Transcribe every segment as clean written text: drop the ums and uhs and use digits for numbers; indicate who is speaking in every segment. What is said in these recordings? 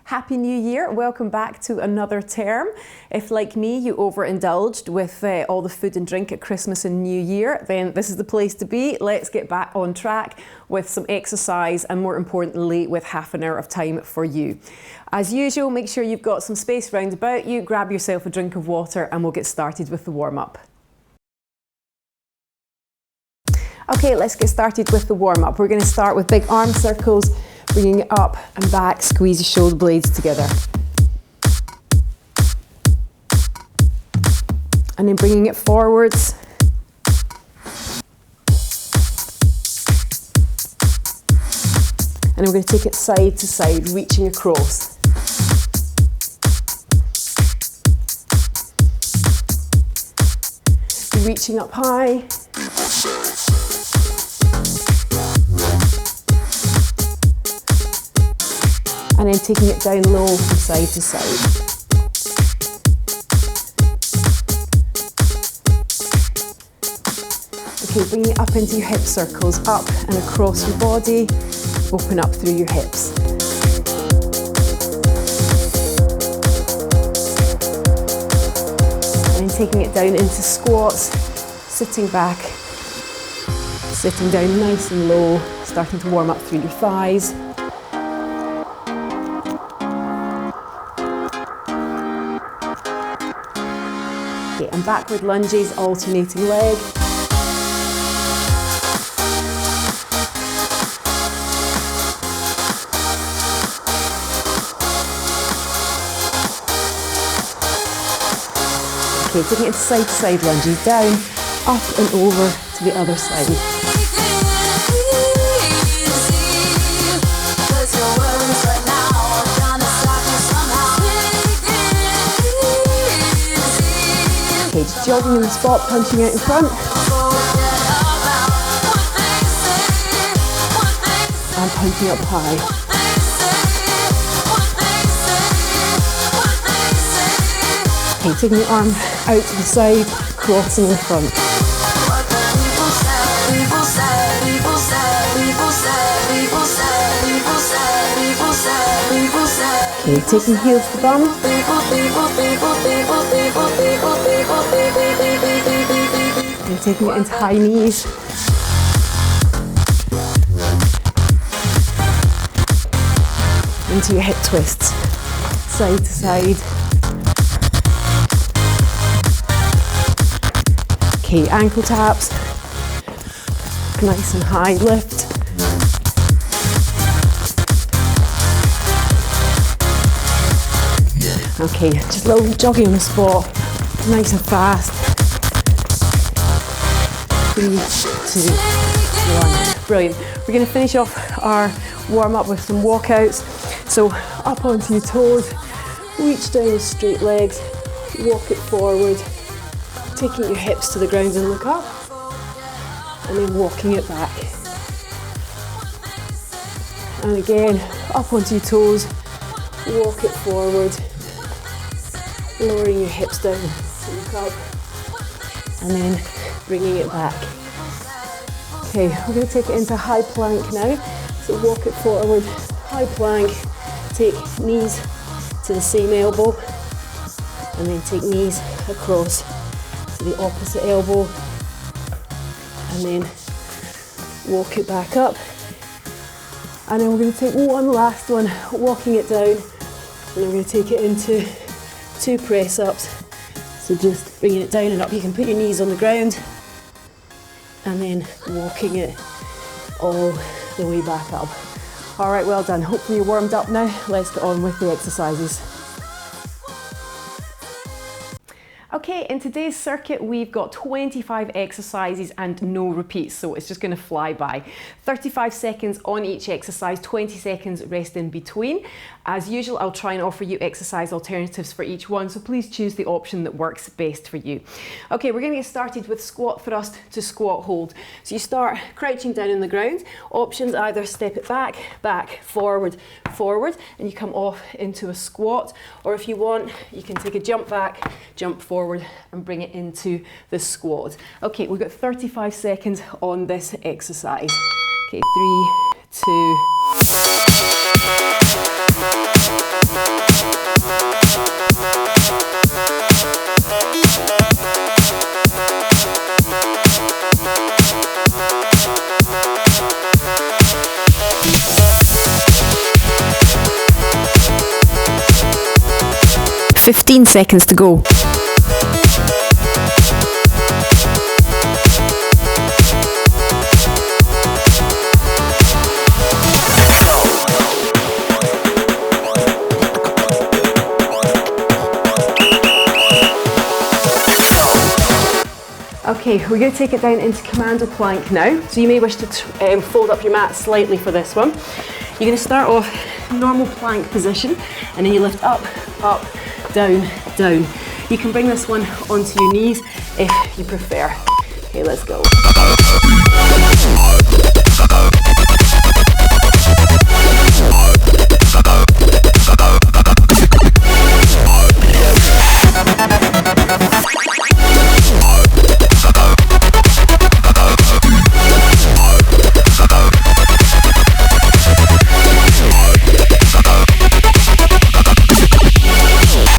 Speaker 1: Happy New Year, welcome back to another term. If like me you overindulged with all the food and drink at Christmas and New Year, then this is the place to be. Let's get back on track with some exercise and more importantly with half an hour of time for you. As usual, make sure you've got some space round about you, grab yourself a drink of water and we'll get started with the warm-up. Okay, let's get started with the warm-up. We're going to start with big arm circles, bringing it up and back, squeeze your shoulder blades together. And then bringing it forwards. And then we're going to take it side to side, reaching across. Reaching up high. And then taking it down low from side to side. Okay, bringing it up into your hip circles, up and across your body, open up through your hips. And then taking it down into squats, sitting back, sitting down nice and low, starting to warm up through your thighs. And backward lunges, alternating leg. Okay, taking it side to side lunges, down, up and over to the other side. Okay, just jogging in the spot, punching out in front. And punching up high. Okay, taking your arm out to the side, crossing in front. Okay, taking heels to bum. And taking it into high knees. Into your hip twists, side to side. Okay, ankle taps, nice and high lift. Okay, just a little jogging on the spot, nice and fast. 3, 2, 1. Brilliant. We're going to finish off our warm-up with some walkouts. So up onto your toes, reach down with straight legs, walk it forward, taking your hips to the ground and look up, and then walking it back. And again, up onto your toes, walk it forward, lowering your hips down to look up, and then bringing it back. Okay, we're going to take it into high plank now. So walk it forward, high plank, take knees to the same elbow, and then take knees across to the opposite elbow, and then walk it back up. And then we're going to take one last one, walking it down, and then we're going to take it into 2 press ups. So just bringing it down and up. You can put your knees on the ground and then walking it all the way back up. All right, well done. Hopefully you're warmed up now. Let's get on with the exercises. Okay, in today's circuit, we've got 25 exercises and no repeats, so it's just going to fly by. 35 seconds on each exercise, 20 seconds rest in between. As usual, I'll try and offer you exercise alternatives for each one, so please choose the option that works best for you. Okay, we're going to get started with squat thrust to squat hold. So you start crouching down on the ground. Options either step it back, back, forward, forward, and you come off into a squat, or if you want, you can take a jump back, jump forward, and bring it into the squat. Okay, we've got 35 seconds on this exercise. Okay, 3, 2. Fifteen seconds to go. Okay, we're going to take it down into Commando Plank now. So you may wish to fold up your mat slightly for this one. You're going to start off normal plank position, and then you lift up, up, down, down. You can bring this one onto your knees if you prefer. Okay, let's go.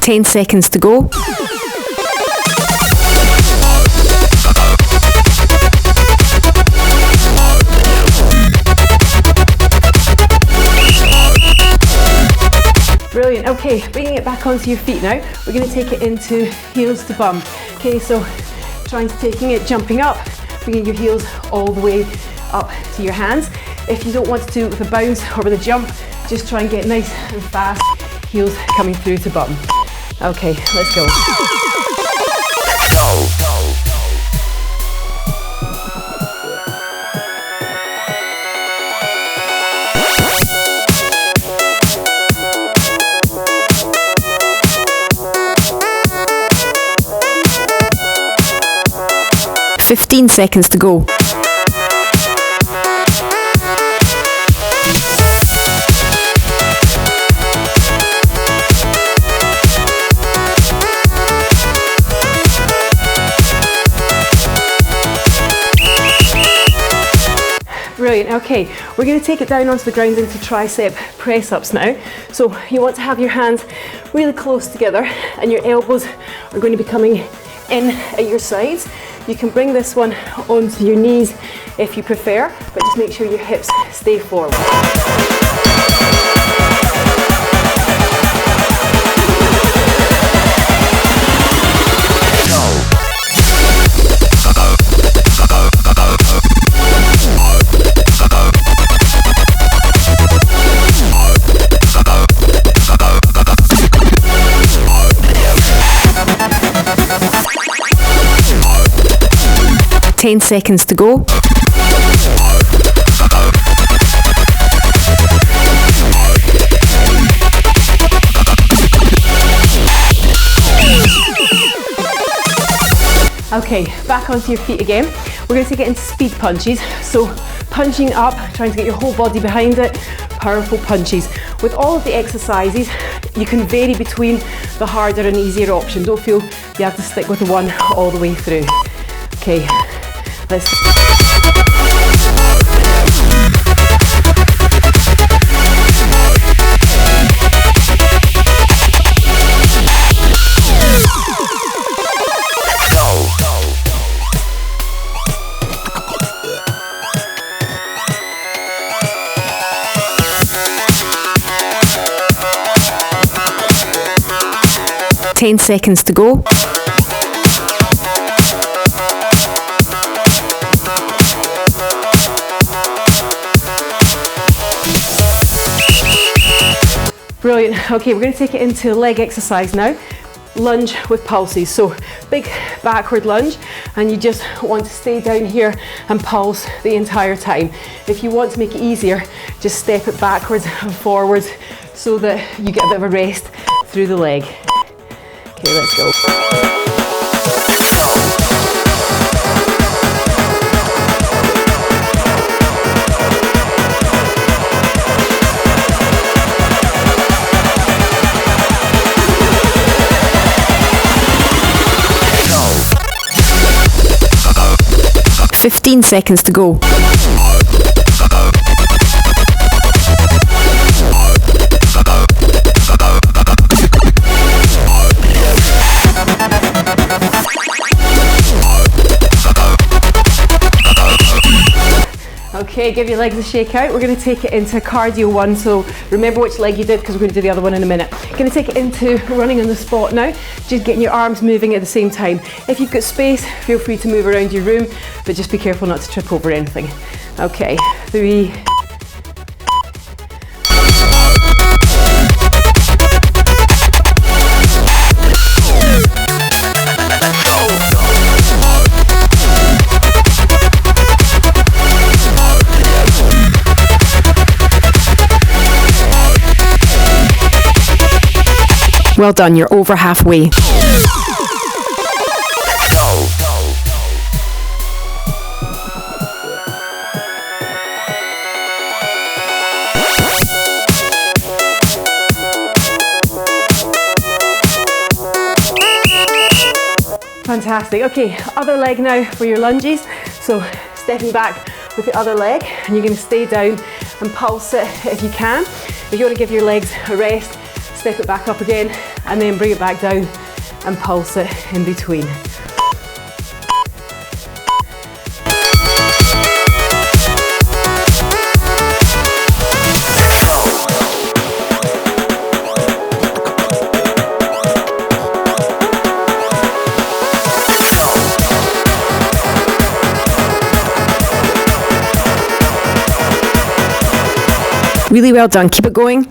Speaker 1: 10 seconds to go. Brilliant. Okay, bringing it back onto your feet now. We're going to take it into heels to bum. Okay, so jumping up, bringing your heels all the way up to your hands. If you don't want to do it with a bounce or with a jump, just try and get nice and fast, heels coming through to bum. Okay, let's go. 15 seconds to go. Brilliant. Okay, we're going to take it down onto the ground into tricep press-ups now. So you want to have your hands really close together and your elbows are going to be coming in at your sides. You can bring this one onto your knees if you prefer, but just make sure your hips stay forward. Ten seconds to go. Okay, back onto your feet again. We're going to take it into speed punches. So punching up, trying to get your whole body behind it. Powerful punches. With all of the exercises, you can vary between the harder and easier option. Don't feel you have to stick with the one all the way through. Okay. Let's 10 seconds to go. Brilliant. Okay, we're going to take it into leg exercise now. Lunge with pulses. So big backward lunge, and you just want to stay down here and pulse the entire time. If you want to make it easier, just step it backwards and forwards so that you get a bit of a rest through the leg. Okay, let's go. 15 seconds to go. Okay, give your legs a shake out. We're going to take it into cardio one. So remember which leg you did because we're going to do the other one in a minute. Going to take it into running on the spot now. Just getting your arms moving at the same time. If you've got space, feel free to move around your room, but just be careful not to trip over anything. Okay, 3.
Speaker 2: Well done, you're over halfway.
Speaker 1: Fantastic. Okay, other leg now for your lunges. So stepping back with the other leg, and you're going to stay down and pulse it if you can. If you want to give your legs a rest, step it back up again and then bring it back down and pulse it in between.
Speaker 2: Really well done, keep it going.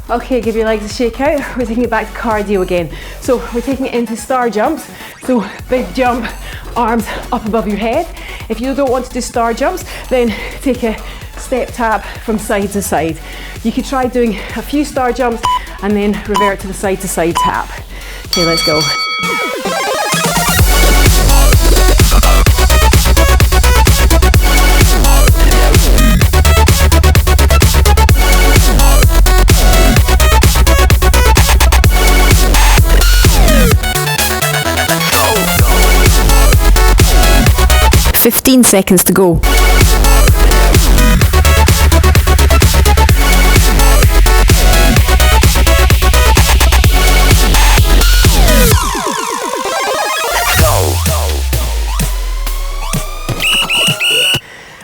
Speaker 1: Okay, give your legs a shake out. We're taking it back to cardio again. So we're taking it into star jumps. So big jump, arms up above your head. If you don't want to do star jumps, then take a step tap from side to side. You could try doing a few star jumps and then revert to the side tap. Okay, let's go.
Speaker 2: Fifteen seconds to go.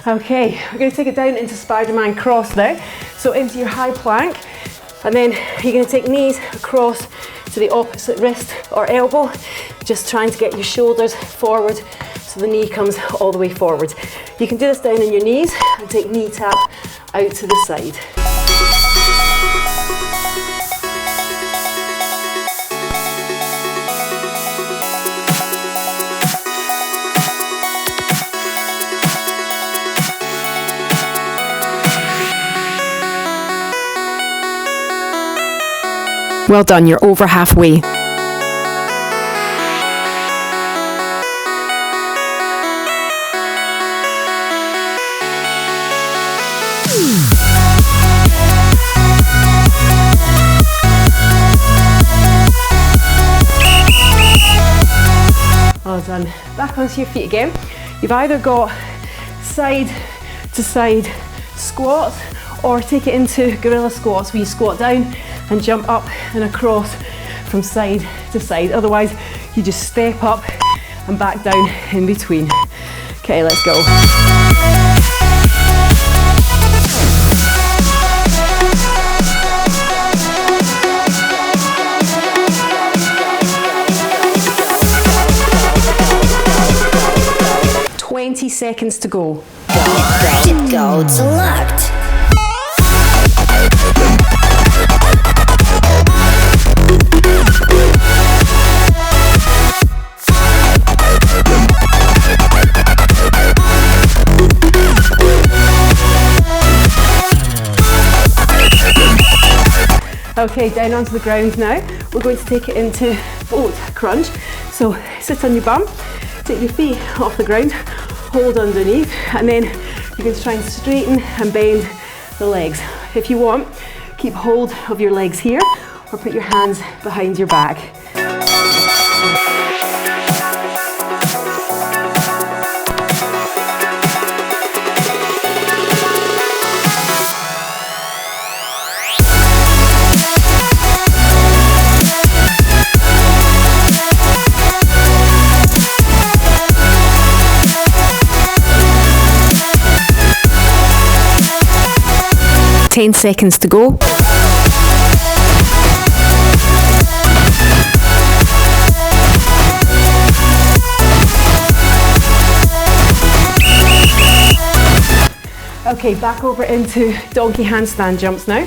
Speaker 1: Okay, we're going to take it down into Spiderman cross now. So into your high plank, and then you're going to take knees across to the opposite wrist or elbow, just trying to get your shoulders forward so the knee comes all the way forward. You can do this down on your knees and take knee tap out to the side.
Speaker 2: Well done, you're over halfway.
Speaker 1: Well done. Back onto your feet again. You've either got side to side squats or take it into gorilla squats where you squat down and jump up and across from side to side. Otherwise, you just step up and back down in between. Okay, let's go. Seconds to go.
Speaker 3: Go select.
Speaker 1: Okay, down onto the ground now. We're going to take it into float crunch. So sit on your bum, take your feet off the ground, hold underneath, and then you're going to try and straighten and bend the legs. If you want, keep hold of your legs here or put your hands behind your back.
Speaker 2: 10 seconds to go.
Speaker 1: Okay, back over into donkey handstand jumps now.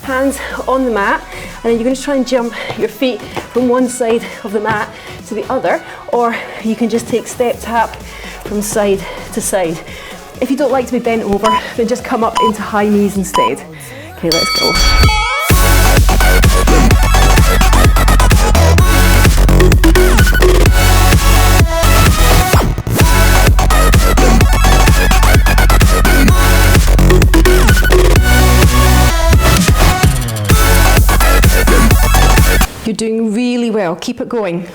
Speaker 1: Hands on the mat, and then you're going to try and jump your feet from one side of the mat to the other, or you can just take step tap from side to side. If you don't like to be bent over, then just come up into high knees instead. Okay, let's go. You're doing really well. Keep it going.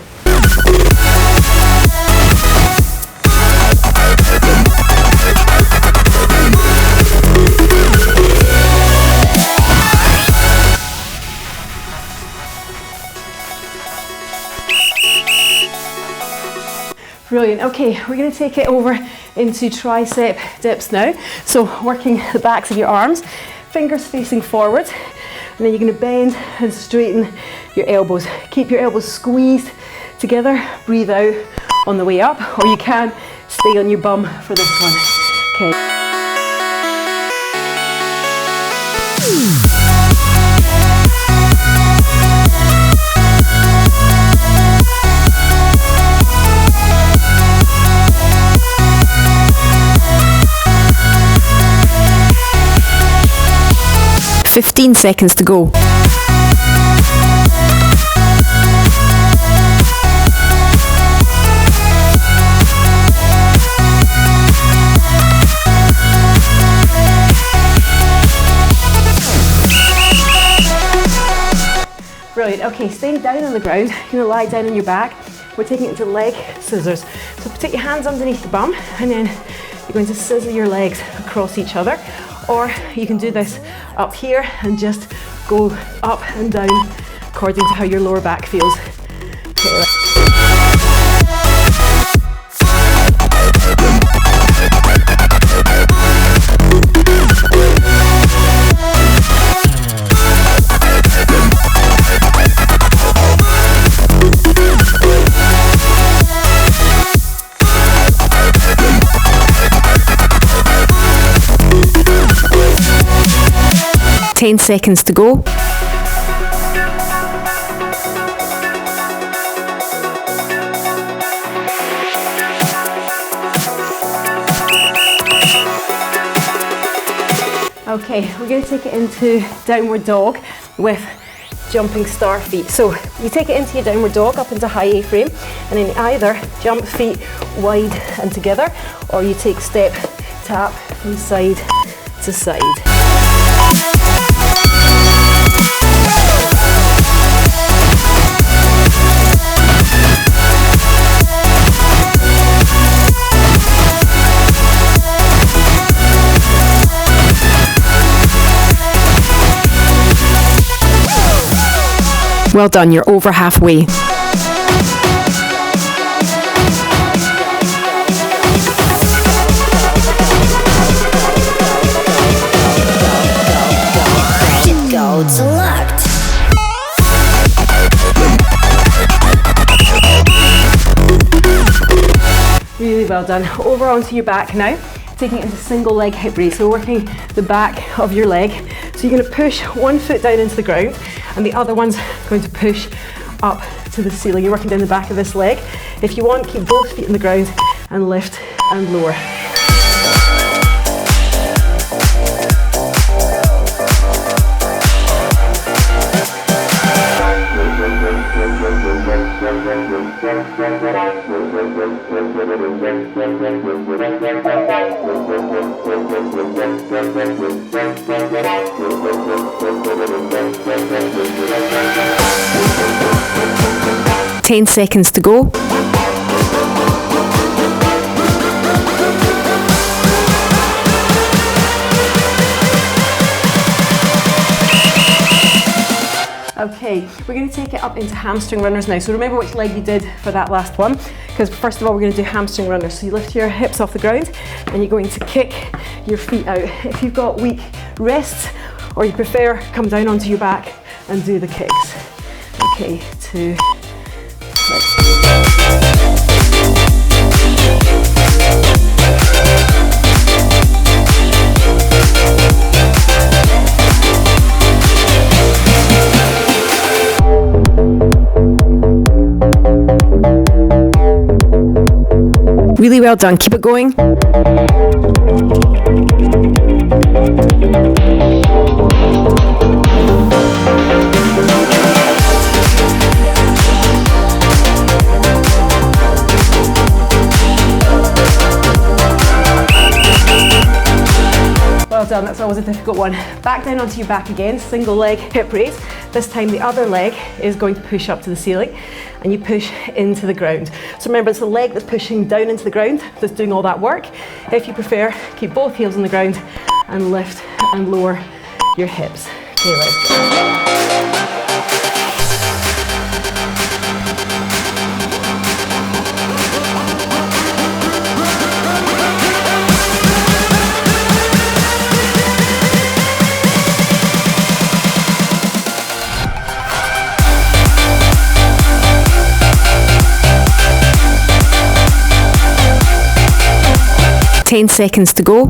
Speaker 1: Brilliant. Okay, we're going to take it over into tricep dips now. So working the backs of your arms, fingers facing forward, and then you're going to bend and straighten your elbows. Keep your elbows squeezed together. Breathe out on the way up, or you can stay on your bum for this one. Okay.
Speaker 2: Fifteen seconds to go.
Speaker 1: Brilliant. Okay, staying down on the ground, you're going to lie down on your back. We're taking it into leg scissors. So put your hands underneath your bum, and then you're going to scissor your legs across each other. Or you can do this up here and just go up and down according to how your lower back feels. Okay.
Speaker 2: 10 seconds to go.
Speaker 1: Okay, we're going to take it into downward dog with jumping star feet. So you take it into your downward dog up into high A-frame, and then either jump feet wide and together, or you take step tap from side to side.
Speaker 2: Well done, you're over halfway.
Speaker 3: Go select.
Speaker 1: Really well done. Over onto your back now, taking it into single leg hip raise. So working the back of your leg. So you're going to push one foot down into the ground, and the other one's going to push up to the ceiling. You're working down the back of this leg. If you want, keep both feet on the ground and lift and lower.
Speaker 2: Ten seconds to go.
Speaker 1: Okay, we're going to take it up into hamstring runners now. So remember which leg you did for that last one, because first of all we're going to do hamstring runners. So you lift your hips off the ground and you're going to kick your feet out. If you've got weak wrists Or you prefer, come down onto your back and do the kicks. Okay, 2, let's go.
Speaker 2: Really well done. Keep it going.
Speaker 1: Well done, that's always a difficult one. Back down onto your back again, single leg hip raise. This time the other leg is going to push up to the ceiling and you push into the ground. So remember, it's the leg that's pushing down into the ground that's doing all that work. If you prefer, keep both heels on the ground and lift and lower your hips. Okay, let's go.
Speaker 2: 10 seconds to go.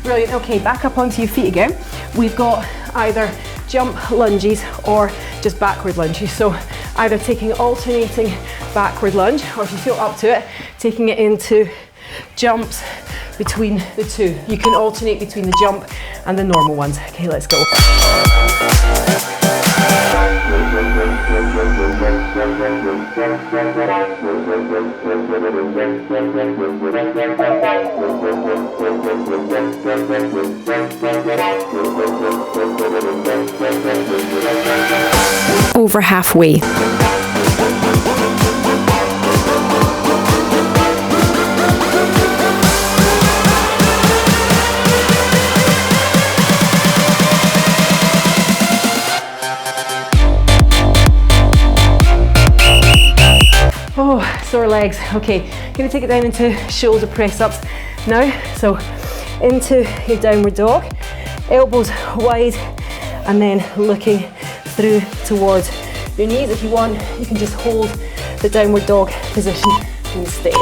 Speaker 1: Brilliant. Okay, back up onto your feet again. We've got either jump lunges or just backward lunges. So either taking alternating backward lunge, or if you feel up to it, taking it into jumps between the two. You can alternate between the jump and the normal ones. Okay, let's go.
Speaker 2: Over halfway.
Speaker 1: Oh, sore legs. Okay, gonna take it down into shoulder press ups now. So into your downward dog, elbows wide, and then looking through towards your knees. If you want, you can just hold the downward dog position instead.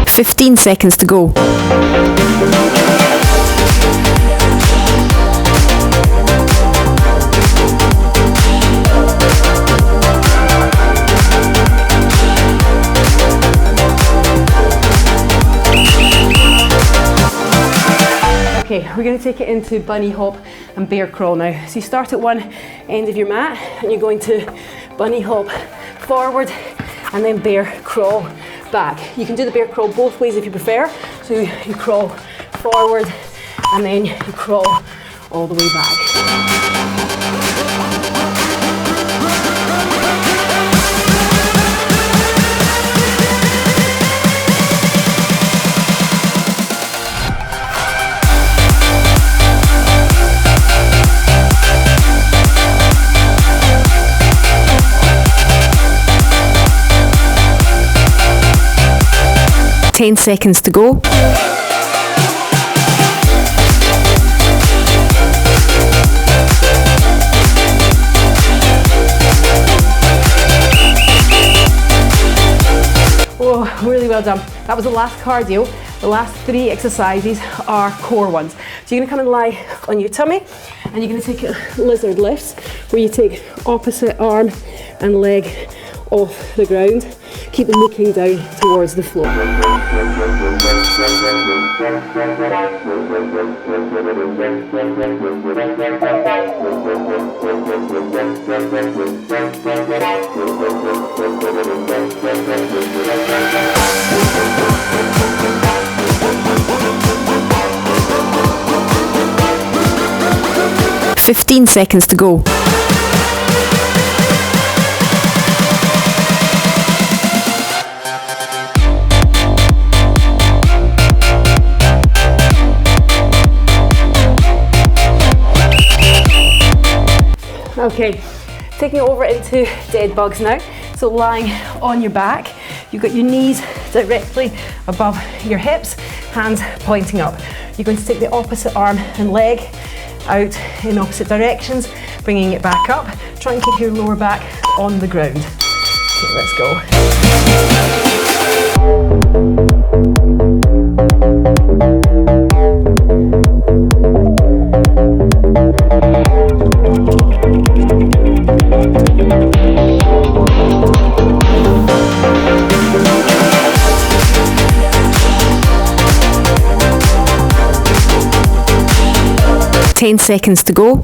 Speaker 2: 15 seconds to go.
Speaker 1: Okay, we're going to take it into bunny hop and bear crawl now. So you start at one end of your mat and you're going to bunny hop forward and then bear crawl back. You can do the bear crawl both ways if you prefer. So you crawl forward and then you crawl all the way back.
Speaker 2: 10 seconds to go.
Speaker 1: Oh, really well done. That was the last cardio. The last 3 exercises are core ones. So you're gonna come and lie on your tummy and you're gonna take lizard lifts where you take opposite arm and leg off the ground. Keep looking down towards the floor.
Speaker 2: 15 seconds to go.
Speaker 1: Okay, taking it over into dead bugs now. So lying on your back, you've got your knees directly above your hips, hands pointing up. You're going to take the opposite arm and leg out in opposite directions, bringing it back up. Try and keep your lower back on the ground. Okay, let's go.
Speaker 2: 10 seconds to go.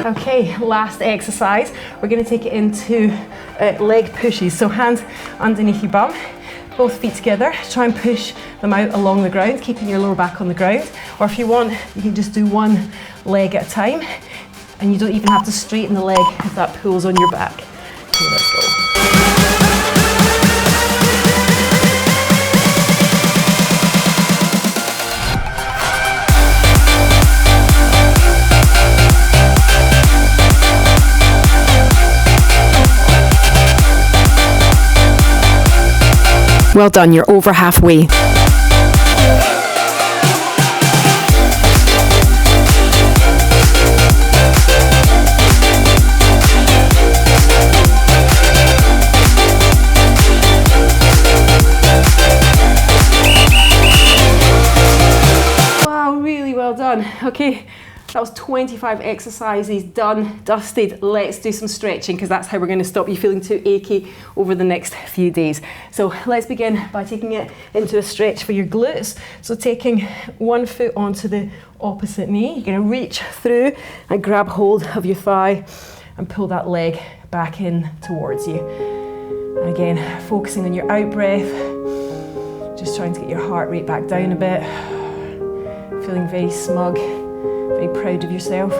Speaker 1: Okay, last exercise. We're going to take it into leg pushes. So hands underneath your bum, both feet together. Try and push them out along the ground, keeping your lower back on the ground. Or if you want, you can just do one leg at a time. And you don't even have to straighten the leg if that pulls on your back. Okay, let's go.
Speaker 2: Well done, you're over halfway.
Speaker 1: Okay, that was 25 exercises done, dusted. Let's do some stretching because that's how we're going to stop you feeling too achy over the next few days. So let's begin by taking it into a stretch for your glutes. So taking one foot onto the opposite knee, you're going to reach through and grab hold of your thigh and pull that leg back in towards you. And again, focusing on your out breath, just trying to get your heart rate back down a bit. Feeling very smug, very proud of yourself.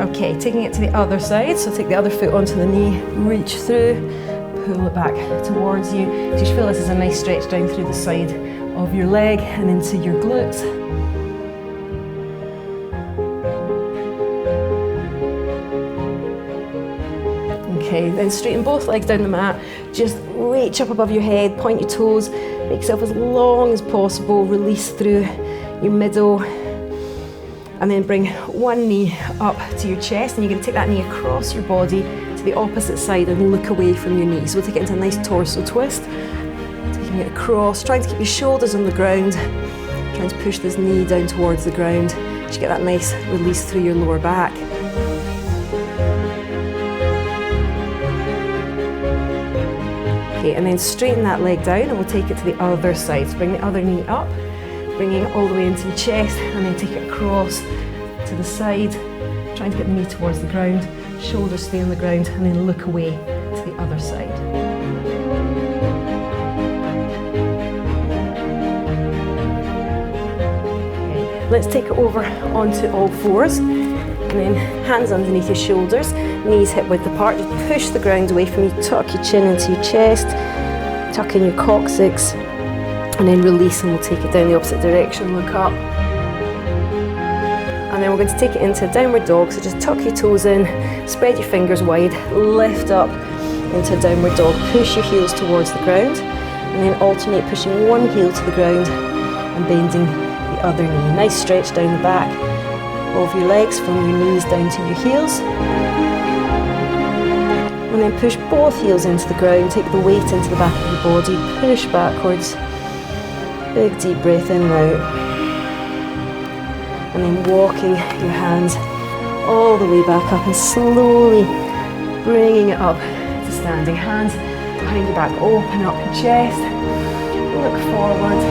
Speaker 1: Okay, taking it to the other side, so take the other foot onto the knee, reach through, pull it back towards you. So you feel this is a nice stretch down through the side of your leg and into your glutes. Okay, then straighten both legs down the mat. Just reach up above your head, point your toes, make yourself as long as possible, release through your middle, and then bring one knee up to your chest, and you're going to take that knee across your body to the opposite side and look away from your knee. So we'll take it into a nice torso twist, taking it across, trying to keep your shoulders on the ground, trying to push this knee down towards the ground, so you get that nice release through your lower back. Okay, and then straighten that leg down and we'll take it to the other side. So bring the other knee up, bringing it all the way into your chest, and then take it across to the side, trying to get the knee towards the ground, shoulders stay on the ground, and then look away to the other side. Okay, let's take it over onto all fours, and then hands underneath your shoulders, knees hip width apart, just push the ground away from you, tuck your chin into your chest, tuck in your coccyx, and then release, and we'll take it down the opposite direction, look up. And then we're going to take it into a downward dog, so just tuck your toes in, spread your fingers wide, lift up into a downward dog, push your heels towards the ground, and then alternate pushing one heel to the ground and bending the other knee. Nice stretch down the back of your legs from your knees down to your heels. And then push both heels into the ground, take the weight into the back of your body, push backwards, big deep breath in and out. And then walking your hands all the way back up and slowly bringing it up to standing. Hands behind your back, open up your chest, look forward,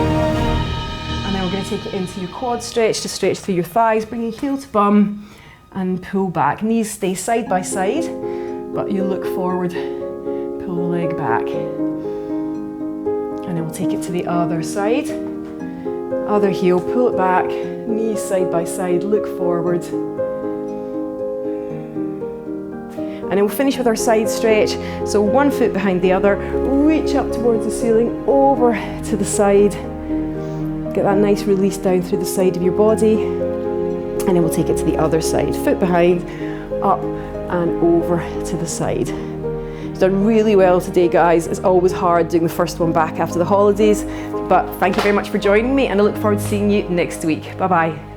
Speaker 1: and And then we're going to take it into your quad stretch to stretch through your thighs, bring your heel to bum and pull back. Knees stay side by side, but you look forward, pull the leg back. And then we'll take it to the other side. Other heel, pull it back, knees side by side, look forward. And then we'll finish with our side stretch. So one foot behind the other, reach up towards the ceiling, over to the side. Get that nice release down through the side of your body. And then we'll take it to the other side. Foot behind, up and over to the side. You've done really well today, guys. It's always hard doing the first one back after the holidays. But thank you very much for joining me, and I look forward to seeing you next week. Bye-bye.